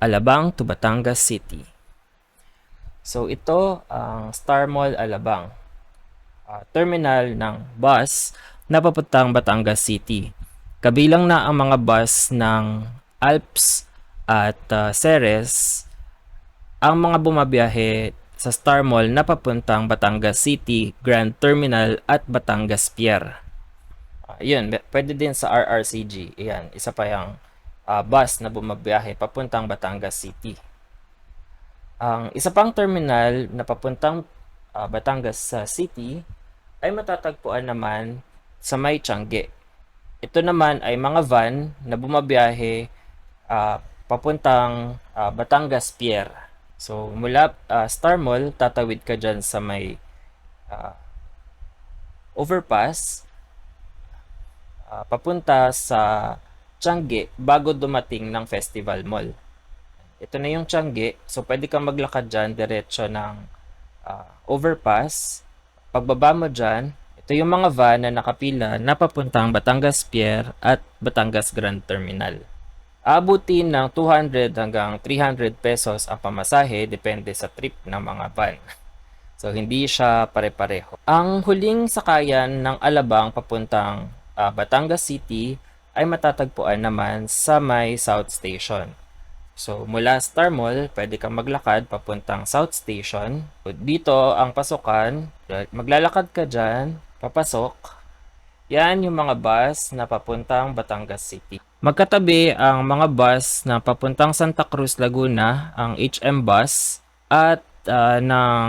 Alabang to Batangas City. So ito ang Star Mall Alabang, terminal ng bus na papuntang Batangas City. Kabilang na ang mga bus ng Alps at Ceres, ang mga bumabiyahe sa Star Mall na papuntang Batangas City, Grand Terminal at Batangas Pier. Yun, pwede din sa RRCG. Ayan, isa pa yung bus na bumabiyahe papuntang Batangas City. Ang isa pang terminal na papuntang Batangas City ay matatagpuan naman sa may Tiangge. Ito naman ay mga van na bumabiyahe papuntang Batangas Pier. So mula Star Mall, tatawid ka dyan sa may overpass papunta sa Tiangge bago dumating ng Festival Mall. Ito na yung Tiangge, so pwede kang maglakad dyan diretso ng overpass. Pagbaba mo dyan, ito yung mga van na nakapila na papuntang Batangas Pier at Batangas Grand Terminal. Aabutin ng 200 hanggang 300 pesos ang pamasahe depende sa trip ng mga van. So hindi siya pare-pareho. Ang huling sakayan ng Alabang papuntang Batangas City ay matatagpuan naman sa may South Station. So mula Star Mall, pwede kang maglakad papuntang South Station. Dito ang pasukan, maglalakad ka dyan, papasok. Yan yung mga bus na papuntang Batangas City. Magkatabi ang mga bus na papuntang Santa Cruz, Laguna, ang HM bus at ng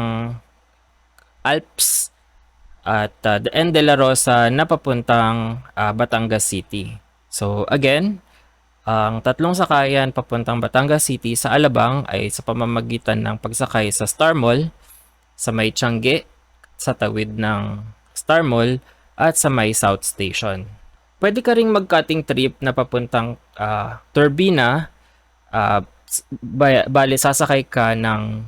Alps at the N. De La Rosa na papuntang Batangas City. So again, ang tatlong sakayan papuntang Batangas City sa Alabang ay sa pamamagitan ng pagsakay sa Star Mall, sa may Tiangge, sa tawid ng Star Mall, at sa may South Station. Pwede ka ring mag-cutting trip na papuntang Turbina. Bale, sasakay ka ng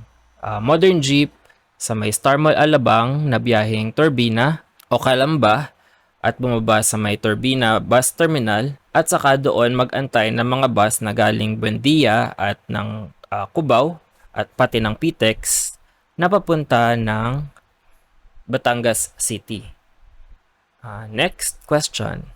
modern jeep sa may Star Mall Alabang na biyaheng Turbina o Calamba at bumaba sa may Turbina Bus Terminal at saka doon mag-antay ng mga bus na galing Buendia at ng Cubao at pati ng Pitex na papunta ng Batangas City. Next question.